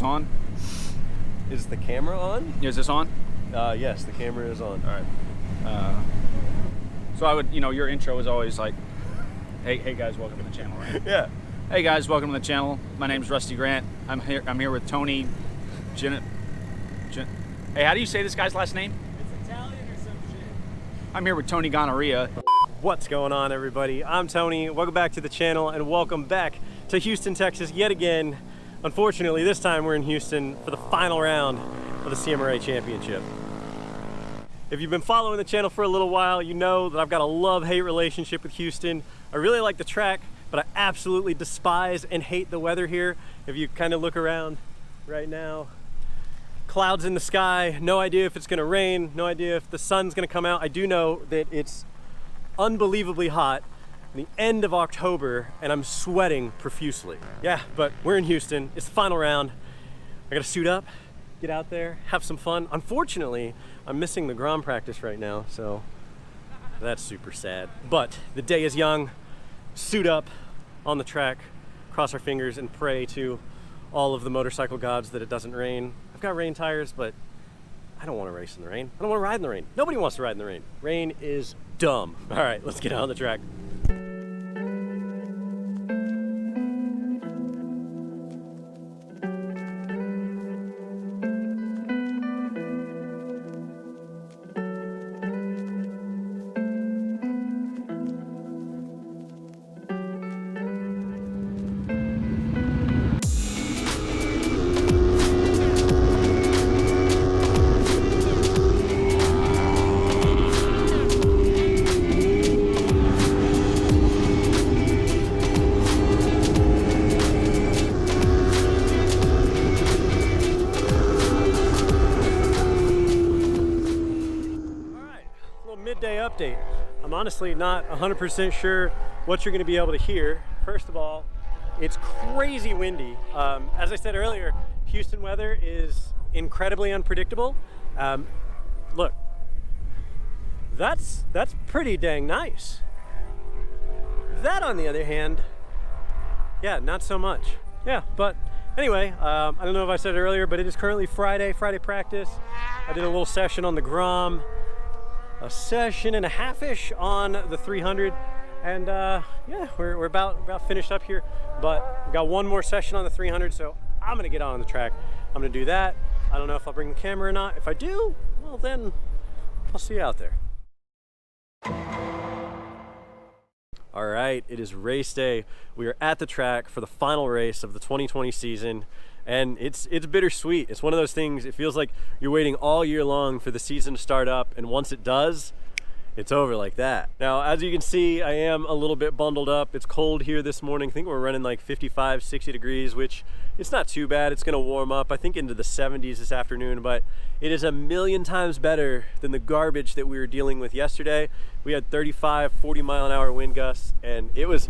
on? Is the camera on? Is this on? Yes, the camera is on. All right. So I would, your intro is always like, hey guys, welcome to the channel, right? Yeah. Hey guys, welcome to the channel. My name's Rusty Grant. I'm here with Tony. Hey, how do you say this guy's last name? It's Italian or some shit. I'm here with Tony Gonorrhea. What's going on, everybody? I'm Tony. Welcome back to the channel and welcome back to Houston, Texas yet again. Unfortunately, this time we're in Houston for the final round of the CMRA Championship. If you've been following the channel for a little while, you know that I've got a love-hate relationship with Houston. I really like the track, but I absolutely despise and hate the weather here. If you kind of look around right now, clouds in the sky, no idea if it's gonna rain, no idea if the sun's gonna come out. I do know that it's unbelievably hot in the end of October and I'm sweating profusely. Yeah, but we're in Houston, it's the final round. I gotta suit up, get out there, have some fun. Unfortunately, I'm missing the Grom practice right now, so that's super sad. But the day is young, suit up on the track, cross our fingers and pray to all of the motorcycle gods that it doesn't rain. I've got rain tires, but I don't want to race in the rain. I don't want to ride in the rain. Nobody wants to ride in the rain. Rain is dumb. All right, let's get on the track. Midday update. I'm honestly not 100% sure what you're going to be able to hear. First of all, it's crazy windy. As I said earlier, Houston weather is incredibly unpredictable. Look, that's pretty dang nice. That, on the other hand, yeah, not so much. Yeah, but anyway, I don't know if I said it earlier, but it is currently Friday practice. I did a little session on the Grom, a session and a half-ish on the 300, and yeah, we're about finished up here, but we've got one more session on the 300, so I'm gonna get on the track. I'm gonna do that. I don't know if I'll bring the camera or not. If I do, well then I'll see you out there. All right, it is race day. We are at the track for the final race of the 2020 season. And it's bittersweet. It's one of those things, it feels like you're waiting all year long for the season to start up, and once it does, it's over like that. Now, as you can see, I am a little bit bundled up. It's cold here this morning. I think we're running like 55, 60 degrees, which it's not too bad. It's gonna warm up, I think, into the 70s this afternoon, but it is a million times better than the garbage that we were dealing with yesterday. We had 35, 40-mile-an-hour wind gusts, and it was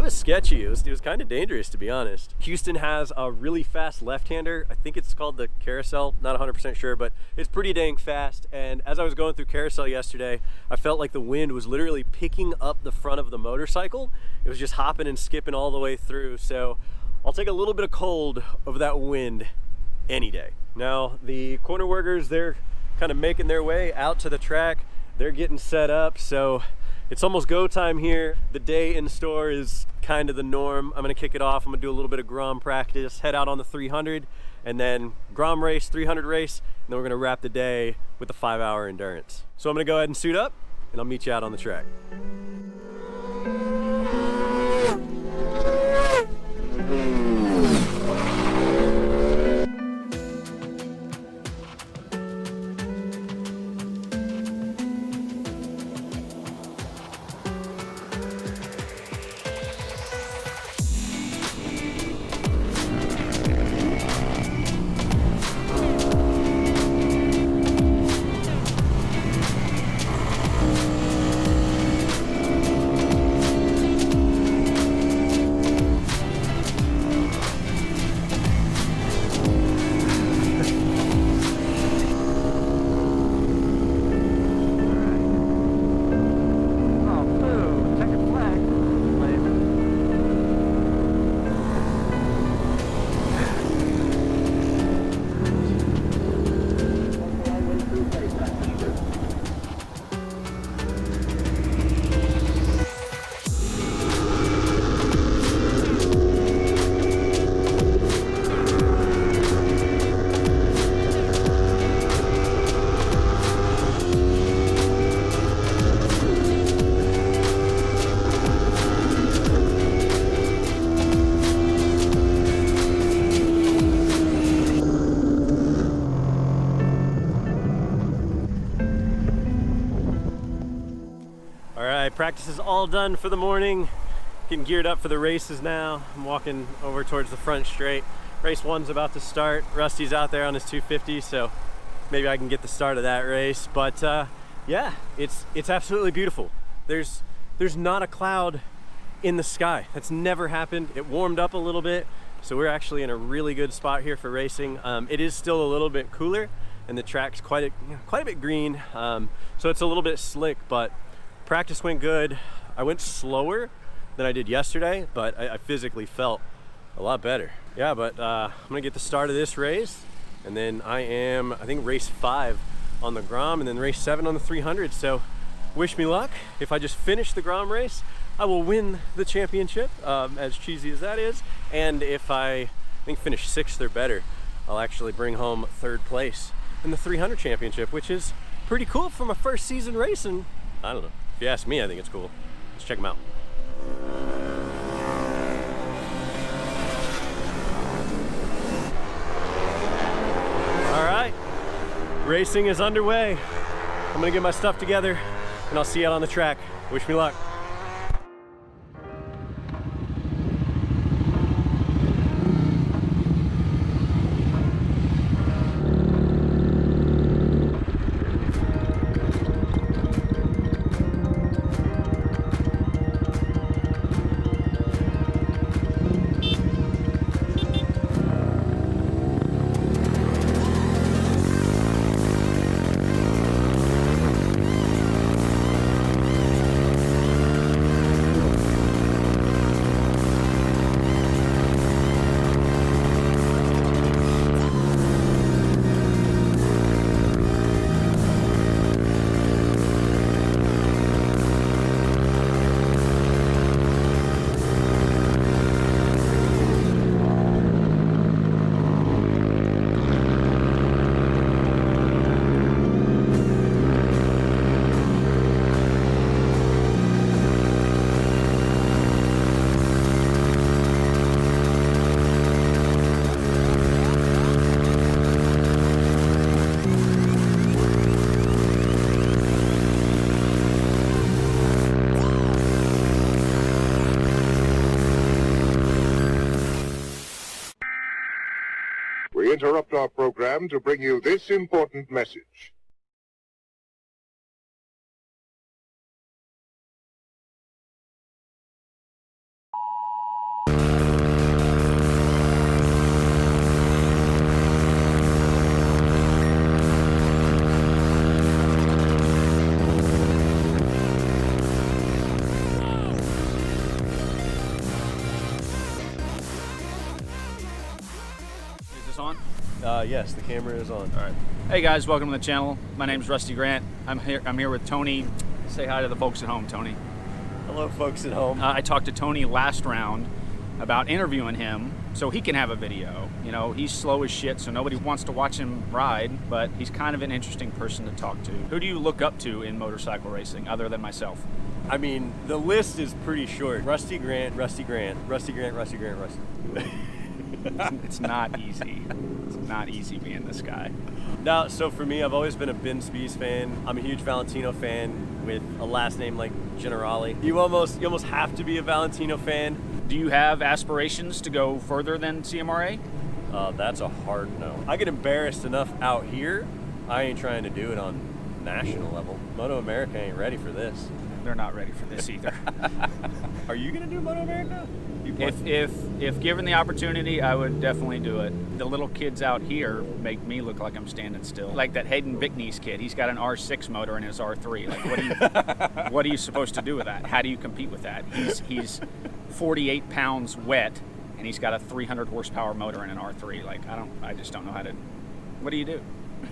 sketchy. It was kind of dangerous, to be honest. Houston has a really fast left-hander. I think it's called the Carousel, not 100% sure, but it's pretty dang fast. And as I was going through Carousel yesterday, I felt like the wind was literally picking up the front of the motorcycle. It was just hopping and skipping all the way through. So I'll take a little bit of cold over that wind any day. Now, the corner workers, they're kind of making their way out to the track. They're getting set up, so it's almost go time here. The day in store is kind of the norm. I'm gonna kick it off. I'm gonna do a little bit of Grom practice, head out on the 300, and then Grom race, 300 race, and then we're gonna wrap the day with a 5-hour endurance. So I'm gonna go ahead and suit up, and I'll meet you out on the track. practice is all done for the morning. Getting geared up for the races now. I'm walking over towards the front straight. Race 1's about to start. Rusty's out there on his 250, so maybe I can get the start of that race. But yeah, it's absolutely beautiful. There's not a cloud in the sky. That's never happened. It warmed up a little bit, so we're actually in a really good spot here for racing. It is still a little bit cooler, and the track's quite a bit green, so it's a little bit slick. But practice went good. I went slower than I did yesterday, but I physically felt a lot better. Yeah, but I'm gonna get the start of this race, and then I think race 5 on the Grom, and then race 7 on the 300. So wish me luck. If I just finish the Grom race, I will win the championship, as cheesy as that is. And if I finish 6th or better, I'll actually bring home 3rd place in the 300 championship, which is pretty cool for my first season racing. I don't know. If you ask me, I think it's cool. Let's check them out. All right, racing is underway. I'm gonna get my stuff together and I'll see you out on the track. Wish me luck. We interrupt our program to bring you this important message. Yes, the camera is on. All right. Hey guys, welcome to the channel. My name's Rusty Grant. I'm here with Tony. Say hi to the folks at home, Tony. Hello, folks at home. I talked to Tony last round about interviewing him so he can have a video. You know, he's slow as shit, so nobody wants to watch him ride, but he's kind of an interesting person to talk to. Who do you look up to in motorcycle racing other than myself? I mean, the list is pretty short. Rusty Grant, Rusty Grant, Rusty Grant, Rusty Grant, Rusty. It's not easy. It's not easy being this guy. Now, so for me, I've always been a Ben Spies fan. I'm a huge Valentino fan with a last name like Generali. You almost have to be a Valentino fan. Do you have aspirations to go further than CMRA? That's a hard no. I get embarrassed enough out here. I ain't trying to do it on national level. Moto America ain't ready for this. They're not ready for this either. Are you gonna do Moto America? If given the opportunity, I would definitely do it. The little kids out here make me look like I'm standing still. Like that Hayden Bickney's kid, he's got an R6 motor in his R3. Like, what are you supposed to do with that? How do you compete with that? He's 48 pounds wet, and he's got a 300 horsepower motor in an R3. Like I just don't know how to. What do you do?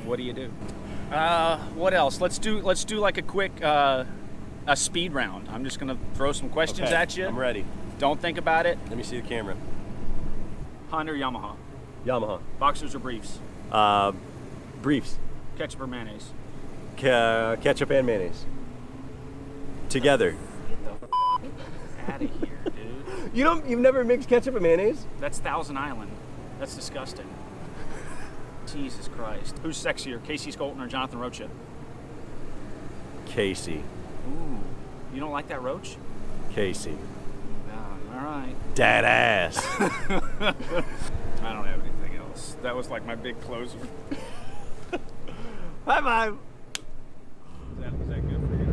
What do you do? What else? Let's do like a quick a speed round. I'm just gonna throw some questions at you. I'm ready. Don't think about it. Let me see the camera. Honda or Yamaha? Yamaha. Boxers or briefs? Briefs. Ketchup or mayonnaise? Ketchup and mayonnaise. Together. Get the fuck out of here, dude. You've never mixed ketchup and mayonnaise? That's Thousand Island. That's disgusting. Jesus Christ. Who's sexier, Casey Scolton or Jonathan Rocha? Casey. Ooh. You don't like that roach? Casey. No, all right. Dad ass. I don't have anything else. That was like my big closer. Bye bye. Is that good for you?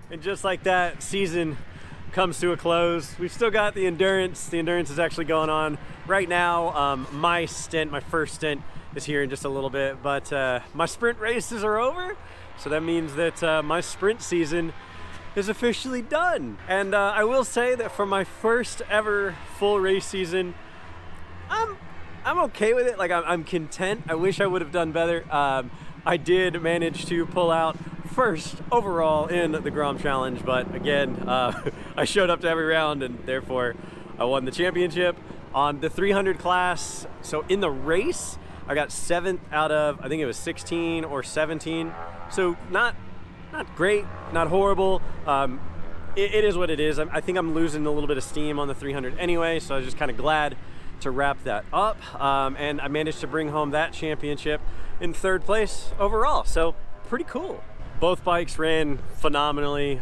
And just like that, season comes to a close. We've still got the endurance. The endurance is actually going on right now. My first stint is here in just a little bit, but my sprint races are over. So that means that my sprint season is officially done. And I will say that for my first ever full race season, I'm okay with it. Like I'm content. I wish I would have done better. I did manage to pull out first overall in the Grom Challenge, but again, I showed up to every round and therefore I won the championship on the 300 class. So in the race, I got 7th out of, I think it was 16 or 17. So not great, not horrible. It is what it is. I think I'm losing a little bit of steam on the 300 anyway, so I was just kind of glad to wrap that up. And I managed to bring home that championship in 3rd place overall. So pretty cool. Both bikes ran phenomenally.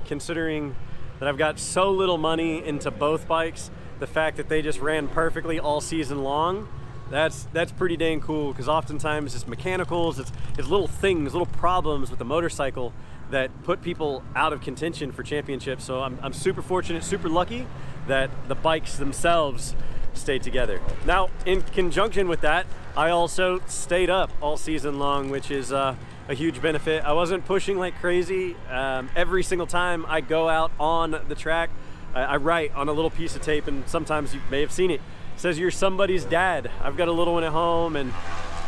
Considering that I've got so little money into both bikes, the fact that they just ran perfectly all season long, that's pretty dang cool, because oftentimes it's mechanicals, it's little things, little problems with the motorcycle that put people out of contention for championships. So I'm super fortunate, super lucky that the bikes themselves stayed together. Now, in conjunction with that, I also stayed up all season long, which is a huge benefit. I wasn't pushing like crazy. Every single time I go out on the track, I write on a little piece of tape, and sometimes you may have seen it. It says, "You're somebody's dad." I've got a little one at home, and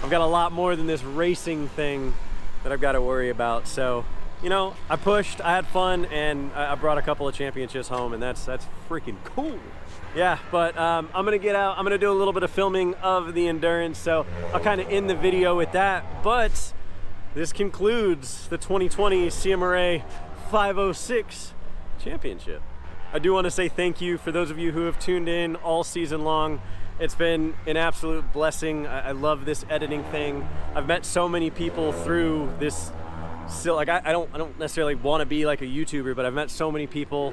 I've got a lot more than this racing thing that I've got to worry about. So, you know, I pushed, I had fun, and I brought a couple of championships home, and that's freaking cool. Yeah, but I'm gonna get out. I'm gonna do a little bit of filming of the endurance, so I'll kind of end the video with that. But this concludes the 2020 CMRA 506 Championship. I do want to say thank you for those of you who have tuned in all season long. It's been an absolute blessing. I love this editing thing. I've met so many people through this. Still, like I don't necessarily want to be like a YouTuber, but I've met so many people.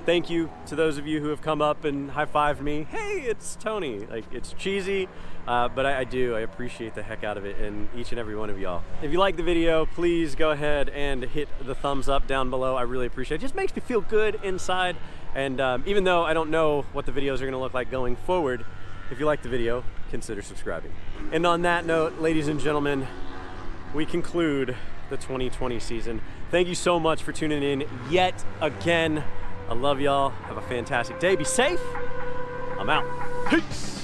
Thank you to those of you who have come up and high-fived me. Hey, it's Tony. Like, it's cheesy, but I appreciate the heck out of it, and each and every one of y'all. If you like the video, please go ahead and hit the thumbs up down below. I really appreciate it. It just makes me feel good inside. And even though I don't know what the videos are going to look like going forward, if you like the video, consider subscribing. And on that note, ladies and gentlemen, we conclude the 2020 season. Thank you so much for tuning in yet again. I love y'all. Have a fantastic day. Be safe. I'm out. Peace.